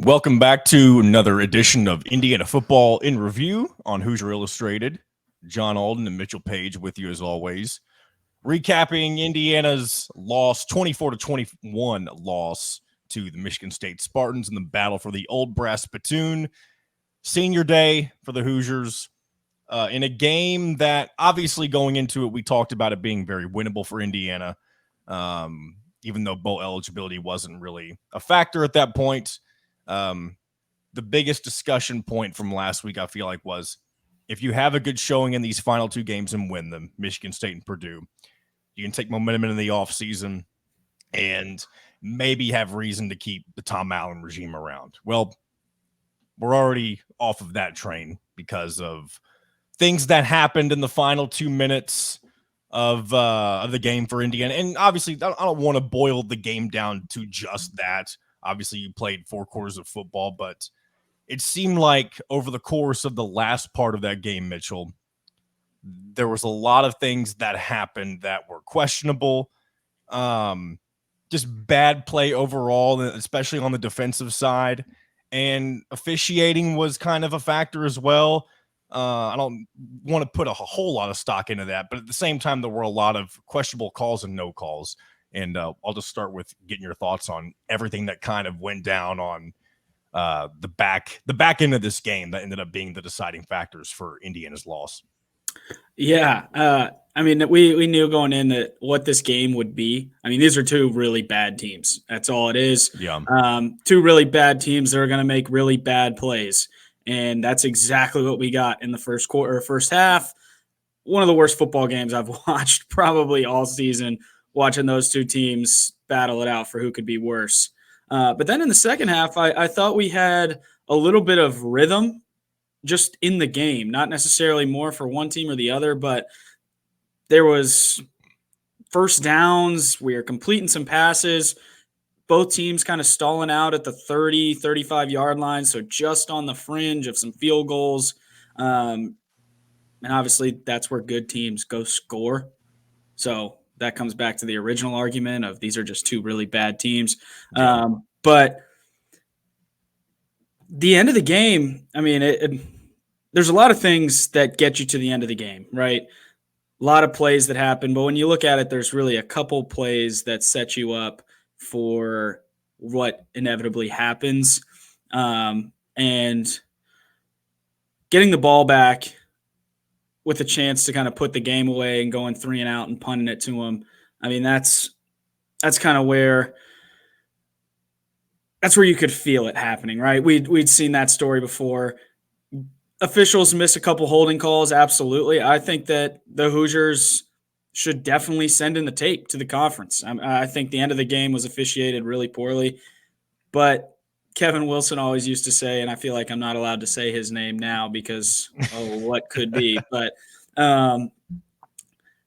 Welcome back to another edition of Indiana Football in Review on Hoosier Illustrated. John Alden and Mitchell Paige with you as always. Recapping Indiana's loss, 24-21 loss to the Michigan State Spartans in the battle for the Old Brass Spittoon. Senior day for the Hoosiers in a game that obviously going into it, we talked about it being very winnable for Indiana, even though bowl eligibility wasn't really a factor at that point. The biggest discussion point from last week, I feel like, was if you have a good showing in these final two games and win them, Michigan State and Purdue, you can take momentum into the offseason and maybe have reason to keep the Tom Allen regime around. Well, we're already off of that train because of things that happened in the final 2 minutes of the game for Indiana. And obviously, I don't want to boil the game down to just that. Obviously, you played 4 quarters of football, but it seemed like over the course of the last part of that game, Mitchell, there was a lot of things that happened that were questionable. Just bad play overall, especially on the defensive side. And officiating was kind of a factor as well. I don't want to put a whole lot of stock into that, but at the same time, there were a lot of questionable calls and no calls. And I'll just start with getting your thoughts on everything that kind of went down on the back end of this game that ended up being the deciding factors for Indiana's loss. Yeah. I mean, we knew going in that what this game would be. I mean, these are two really bad teams. That's all it is. Yeah. Two really bad teams that are going to make really bad plays. And that's exactly what we got in the first half. One of the worst football games I've watched probably all season, watching those two teams battle it out for who could be worse. But then in the second half, I thought we had a little bit of rhythm just in the game, not necessarily more for one team or the other, but there was first downs. We were completing some passes. Both teams kind of stalling out at the 30, 35-yard line, so just on the fringe of some field goals. And obviously that's where good teams go score. So that comes back to the original argument of these are just two really bad teams. But the end of the game, I mean, there's a lot of things that get you to the end of the game, right? A lot of plays that happen, but when you look at it, there's really a couple plays that set you up for what inevitably happens. And getting the ball back with a chance to kind of put the game away and going 3 and out and punting it to them. I mean, that's kind of where you could feel it happening, right? We'd seen that story before. Officials miss a couple holding calls, absolutely. I think that the Hoosiers should definitely send in the tape to the conference. I think the end of the game was officiated really poorly, but Kevin Wilson always used to say, and I feel like I'm not allowed to say his name now because, what could be, but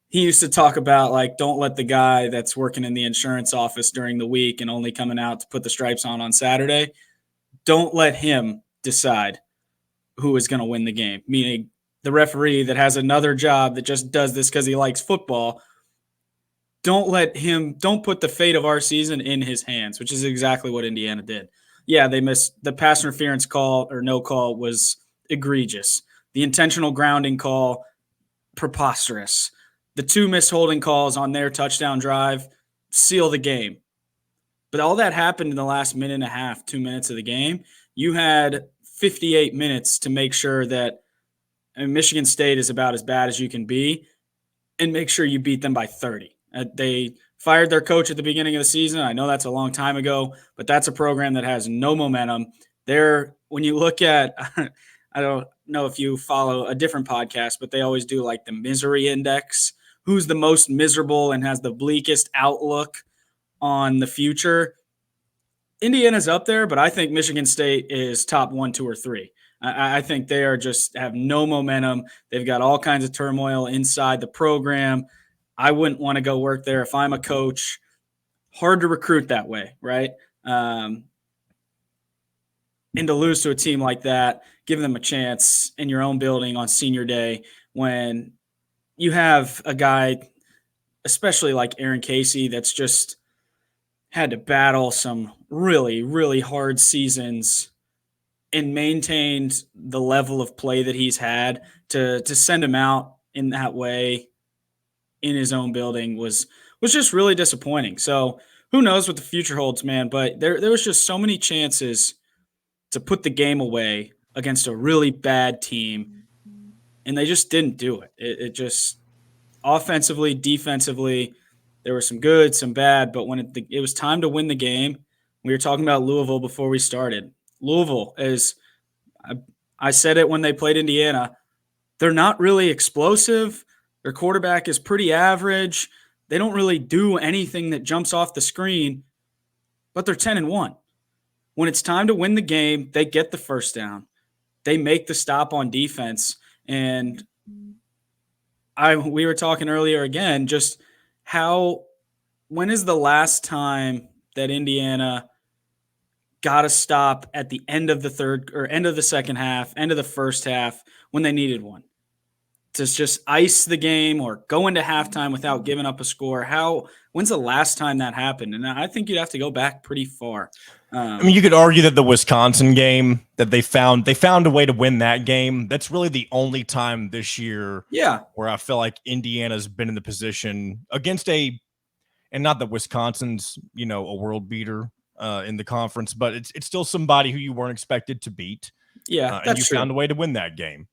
he used to talk about, like, don't let the guy that's working in the insurance office during the week and only coming out to put the stripes on Saturday, don't let him decide who is going to win the game, meaning the referee that has another job that just does this because he likes football. Don't put the fate of our season in his hands, which is exactly what Indiana did. Yeah, they missed the pass interference call or no call was egregious. The intentional grounding call, preposterous. The 2 missed holding calls on their touchdown drive seal the game. But all that happened in the last minute and a half, 2 minutes of the game. You had 58 minutes to make sure that Michigan State is about as bad as you can be and make sure you beat them by 30. They fired their coach at the beginning of the season. I know that's a long time ago, but that's a program that has no momentum. When you look at, I don't know if you follow a different podcast, but they always do like the misery index. Who's the most miserable and has the bleakest outlook on the future? Indiana's up there, but I think Michigan State is top 1, 2, or 3. I think they are just have no momentum. They've got all kinds of turmoil inside the program. I wouldn't want to go work there if I'm a coach. Hard to recruit that way, right? And to lose to a team like that, give them a chance in your own building on senior day when you have a guy, especially like Aaron Casey, that's just had to battle some really, really hard seasons and maintained the level of play that he's had to send him out in that way in his own building was just really disappointing. So who knows what the future holds, man? But there was just so many chances to put the game away against a really bad team, and they just didn't do it. It just offensively, defensively, there were some good, some bad. But when it was time to win the game, we were talking about Louisville before we started. Louisville is, I said it when they played Indiana, they're not really explosive. Their quarterback is pretty average. They don't really do anything that jumps off the screen, but they're 10-1. When it's time to win the game, they get the first down. They make the stop on defense. And we were talking earlier again, just when is the last time that Indiana got a stop at the end of the third or end of the second half, end of the first half when they needed one? To just ice the game or go into halftime without giving up a score. When's the last time that happened? And I think you'd have to go back pretty far. I mean, you could argue that the Wisconsin game that they found a way to win that game. That's really the only time this year where I feel like Indiana's been in the position against and not that Wisconsin's, a world beater in the conference, but it's still somebody who you weren't expected to beat. Yeah, and you found a way to win that game.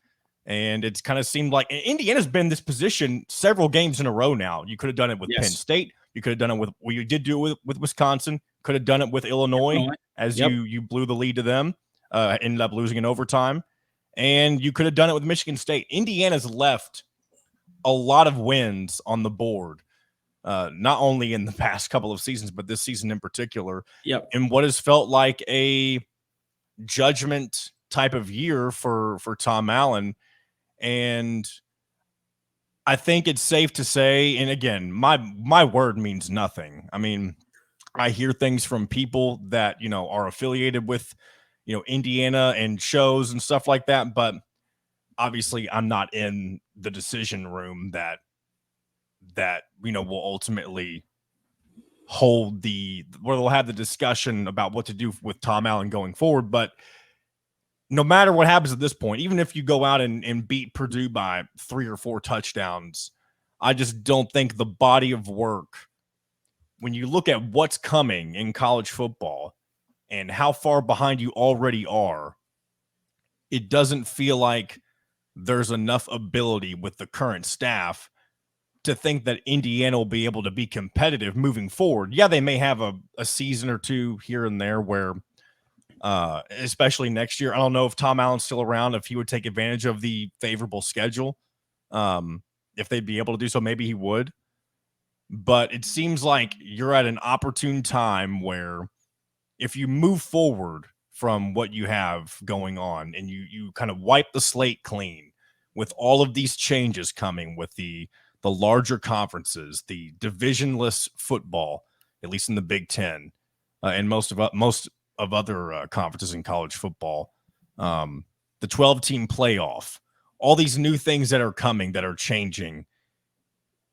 And it's kind of seemed like Indiana's been in this position several games in a row now. You could have done it with Penn State. You could have done it you did do it with Wisconsin. Could have done it with Illinois as you blew the lead to them, ended up losing in overtime. And you could have done it with Michigan State. Indiana's left a lot of wins on the board, not only in the past couple of seasons, but this season in particular. In what has felt like a judgment type of year for Tom Allen. And I think it's safe to say, and again, my word means nothing. I mean, I hear things from people that, are affiliated with, Indiana and shows and stuff like that. But obviously I'm not in the decision room that, will ultimately hold where they'll have the discussion about what to do with Tom Allen going forward. But no matter what happens at this point, even if you go out and beat Purdue by 3 or 4 touchdowns, I just don't think the body of work, when you look at what's coming in college football and how far behind you already are, it doesn't feel like there's enough ability with the current staff to think that Indiana will be able to be competitive moving forward. Yeah, they may have a season or two here and there where especially next year. I don't know if Tom Allen's still around, if he would take advantage of the favorable schedule. If they'd be able to do so, maybe he would. But it seems like you're at an opportune time where if you move forward from what you have going on and you kind of wipe the slate clean with all of these changes coming with the larger conferences, the divisionless football, at least in the Big Ten, and most of other conferences in college football, the 12-team playoff, all these new things that are coming that are changing.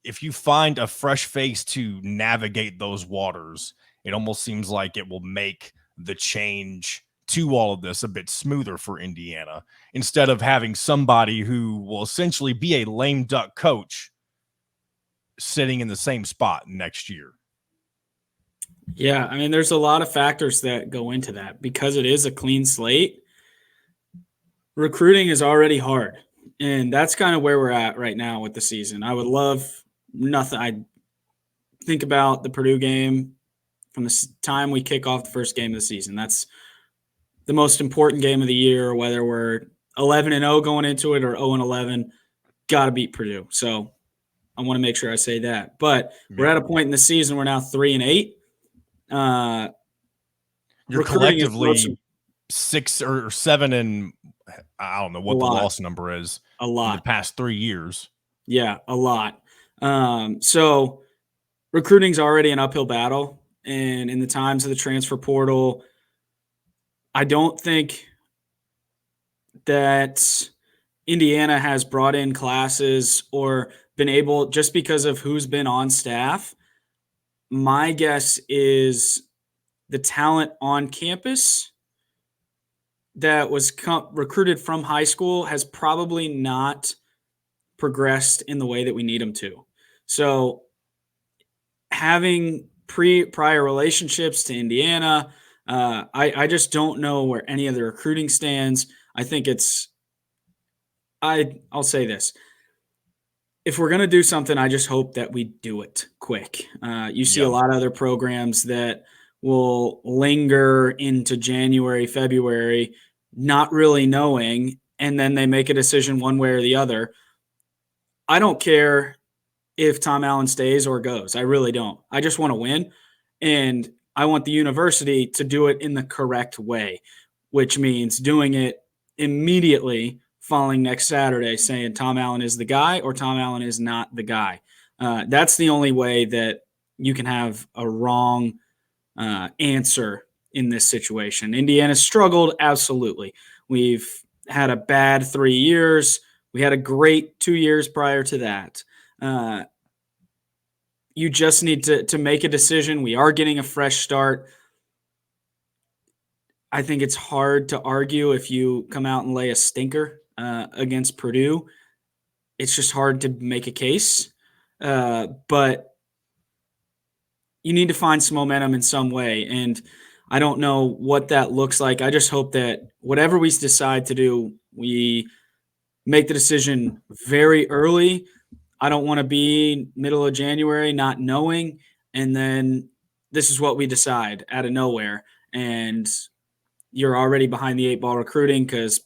If you find a fresh face to navigate those waters, it almost seems like it will make the change to all of this a bit smoother for Indiana, instead of having somebody who will essentially be a lame duck coach sitting in the same spot next year. Yeah, I mean, there's a lot of factors that go into that because it is a clean slate. Recruiting is already hard, and that's kind of where we're at right now with the season. I would love nothing. I think about the Purdue game from the time we kick off the first game of the season. That's the most important game of the year, whether we're 11-0 going into it or 0-11. Got to beat Purdue. So I want to make sure I say that. But we're at a point in the season where now 3-8. You're collectively 6 or 7, and I don't know what the loss number is. A lot in the past 3 years. Yeah, a lot. So recruiting's already an uphill battle, and in the times of the transfer portal, I don't think that Indiana has brought in classes or been able, just because of who's been on staff, My guess is the talent on campus that was recruited from high school has probably not progressed in the way that we need them to. So having prior relationships to Indiana, I just don't know where any of the recruiting stands. I think I'll say this. If we're going to do something, I just hope that we do it quick. You see a lot of other programs that will linger into January, February, not really knowing, and then they make a decision one way or the other. I don't care if Tom Allen stays or goes. I really don't. I just want to win, and I want the university to do it in the correct way, which means doing it immediately following next Saturday, saying Tom Allen is the guy or Tom Allen is not the guy. That's the only way that you can have a wrong answer in this situation. Indiana struggled, absolutely. We've had a bad 3 years. We had a great 2 years prior to that. You just need to make a decision. We are getting a fresh start. I think it's hard to argue if you come out and lay a stinker against Purdue. It's just hard to make a case. But you need to find some momentum in some way. And I don't know what that looks like. I just hope that whatever we decide to do, we make the decision very early. I don't want to be middle of January not knowing, and then this is what we decide out of nowhere. And you're already behind the 8 ball recruiting because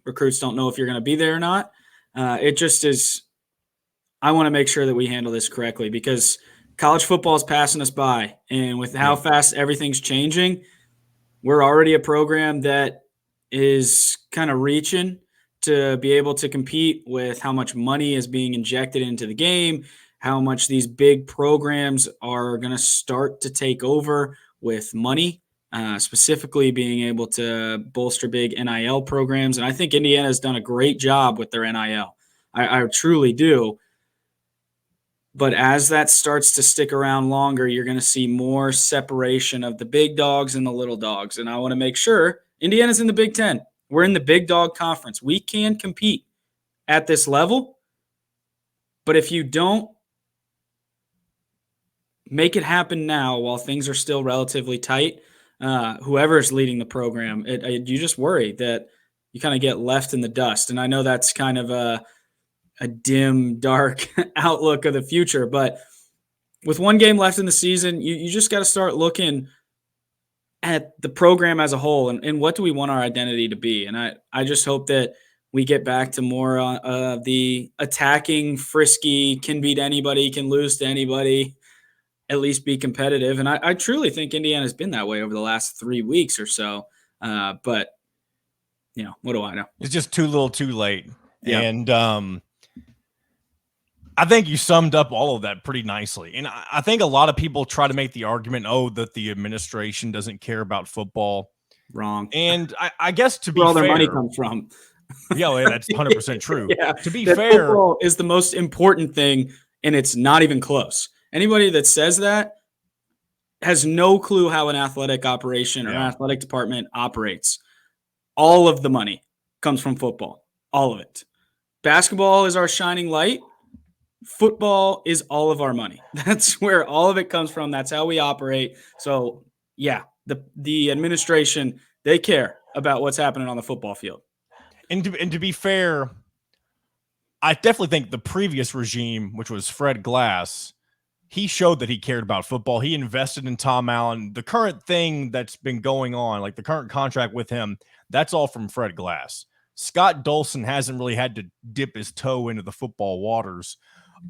recruits don't know if you're going to be there or not. It just is – I want to make sure that we handle this correctly because college football is passing us by. And with how fast everything's changing, we're already a program that is kind of reaching to be able to compete with how much money is being injected into the game, how much these big programs are going to start to take over with money, specifically being able to bolster big NIL programs. And I think Indiana has done a great job with their NIL. I truly do. But as that starts to stick around longer, you're going to see more separation of the big dogs and the little dogs. And I want to make sure Indiana's in the Big Ten. We're in the big dog conference. We can compete at this level. But if you don't make it happen now while things are still relatively tight, whoever's leading the program, you just worry that you kind of get left in the dust. And I know that's kind of a dim, dark outlook of the future. But with one game left in the season, you just got to start looking at the program as a whole and what do we want our identity to be. And I just hope that we get back to more of the attacking, frisky, can beat anybody, can lose to anybody, at least be competitive. And I truly think Indiana's been that way over the last 3 weeks or so. But, what do I know? It's just too little too late. Yeah. And I think you summed up all of that pretty nicely. And I think a lot of people try to make the argument, that the administration doesn't care about football. Wrong. And I guess to be where all fair, their money comes from. Yeah, that's 100% true. Yeah, to be fair, football is the most important thing, and it's not even close. Anybody that says that has no clue how an athletic operation or an athletic department operates. All of the money comes from football. All of it. Basketball is our shining light. Football is all of our money. That's where all of it comes from. That's how we operate. So, the administration, they care about what's happening on the football field. And to be fair, I definitely think the previous regime, which was Fred Glass, he showed that he cared about football. He invested in Tom Allen. The current thing that's been going on, like the current contract with him, that's all from Fred Glass. Scott Dolson hasn't really had to dip his toe into the football waters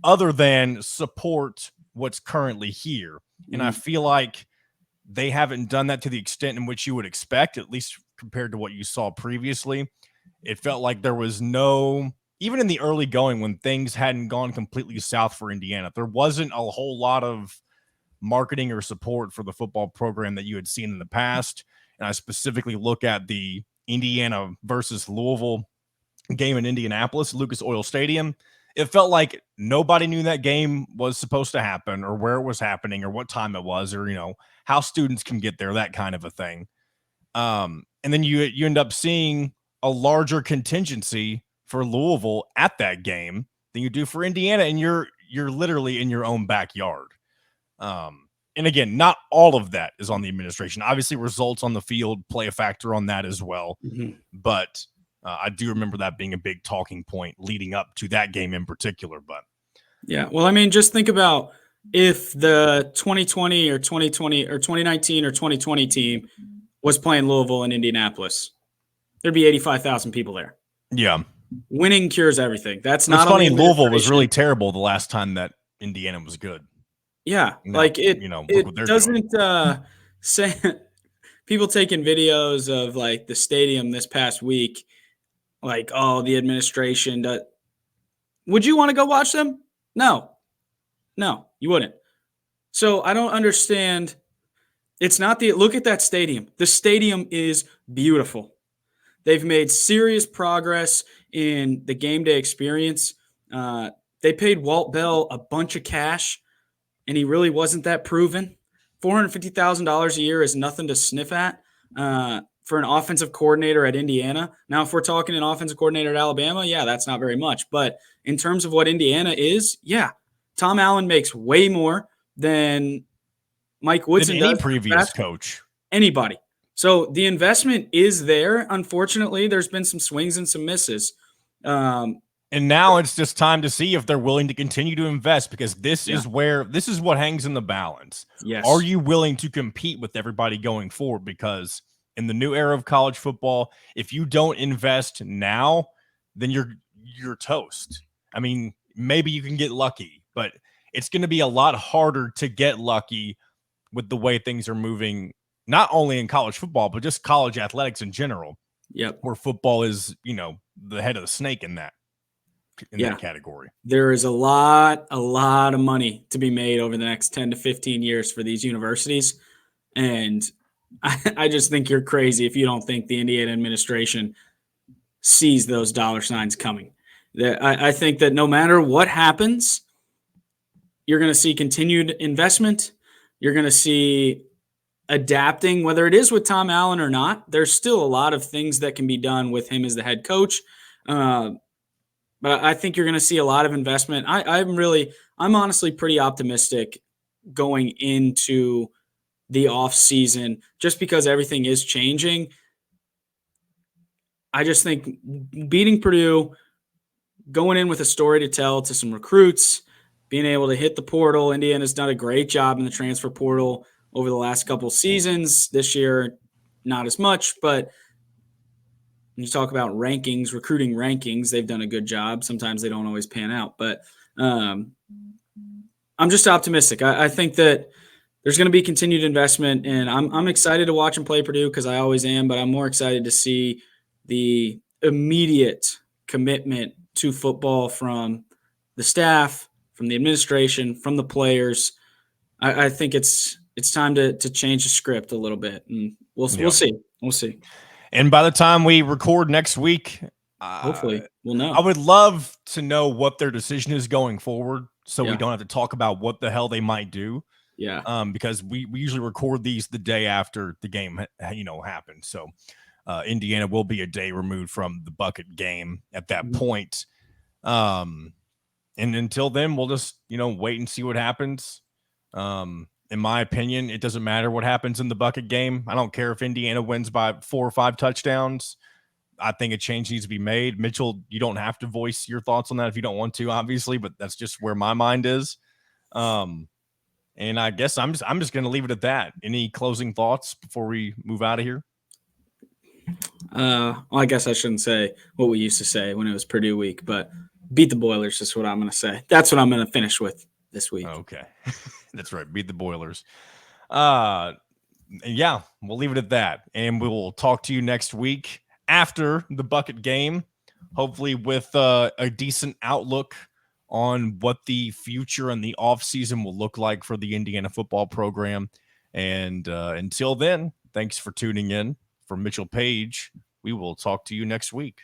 other than support what's currently here. And I feel like they haven't done that to the extent in which you would expect, at least compared to what you saw previously. It felt like there was even in the early going when things hadn't gone completely south for Indiana, there wasn't a whole lot of marketing or support for the football program that you had seen in the past. And I specifically look at the Indiana versus Louisville game in Indianapolis, Lucas Oil Stadium. it felt like nobody knew that game was supposed to happen or where it was happening or what time it was or, how students can get there, that kind of a thing. And then you end up seeing a larger contingency for Louisville at that game than you do for Indiana, and you're literally in your own backyard. And again, not all of that is on the administration. Obviously, results on the field play a factor on that as well. Mm-hmm. But I do remember that being a big talking point leading up to that game in particular. But yeah, well, I mean, just think about if the 2020 or 2020 or 2019 or 2020 team was playing Louisville and Indianapolis, there'd be 85,000 people there. yeah, winning cures everything. That's not it's funny. only Louisville was really terrible the last time that Indiana was good. Yeah, No, like it. look It what they're doesn't say people taking videos of like the stadium this past week, like, oh, the administration. Would you want to go watch them? No, you wouldn't. So I don't understand. It's not look at that stadium. The stadium is beautiful. They've made serious progress in the game day experience. They paid Walt Bell a bunch of cash, and he really wasn't that proven. $450,000 a year is nothing to sniff at for an offensive coordinator at Indiana. Now, if we're talking an offensive coordinator at Alabama, yeah, that's not very much. But in terms of what Indiana is, yeah, Tom Allen makes way more than Mike Woodson any does. previous coach. Anybody. So the investment is there. Unfortunately, there's been some swings and some misses. And now it's just time to see if they're willing to continue to invest, because this is what hangs in the balance. Yes. Are you willing to compete with everybody going forward? Because in the new era of college football, if you don't invest now, then you're toast. I mean, maybe you can get lucky, but it's going to be a lot harder to get lucky with the way things are moving, not only in college football, but just college athletics in general. Yep. Where football is, the head of the snake in that category. There is a lot of money to be made over the next 10 to 15 years for these universities. And I just think you're crazy if you don't think the Indiana administration sees those dollar signs coming. I think that no matter what happens, you're going to see continued investment. You're going to see adapting, whether it is with Tom Allen or not. There's still a lot of things that can be done with him as the head coach. But I think you're going to see a lot of investment. I'm honestly pretty optimistic going into the off season, just because everything is changing. I just think beating Purdue, going in with a story to tell to some recruits, being able to hit the portal. Indiana's done a great job in the transfer portal over the last couple of seasons. This year, not as much, but when you talk about rankings, recruiting rankings, they've done a good job. Sometimes they don't always pan out, but I'm just optimistic. I think that there's going to be continued investment, and I'm excited to watch them play Purdue, because I always am, but I'm more excited to see the immediate commitment to football from the staff, from the administration, from the players. I think it's time to change the script a little bit, and we'll see. We'll see. And by the time we record next week, hopefully we'll know. I would love to know what their decision is going forward, so we don't have to talk about what the hell they might do. Yeah. Because we usually record these the day after the game, happened. So Indiana will be a day removed from the bucket game at that point. And until then, we'll just, wait and see what happens. In my opinion, it doesn't matter what happens in the bucket game. I don't care if Indiana wins by 4 or 5 touchdowns. I think a change needs to be made. Mitchell, you don't have to voice your thoughts on that if you don't want to, obviously, but that's just where my mind is. And I guess I'm just going to leave it at that. Any closing thoughts before we move out of here? Well, I guess I shouldn't say what we used to say when it was Purdue week, but beat the Boilers is what I'm going to say. That's what I'm going to finish with this week. Okay. That's right. Beat the Boilers. Yeah, we'll leave it at that. And we will talk to you next week after the bucket game, hopefully with a decent outlook on what the future and the offseason will look like for the Indiana football program. And until then, thanks for tuning in. For Mitchell Paige, we will talk to you next week.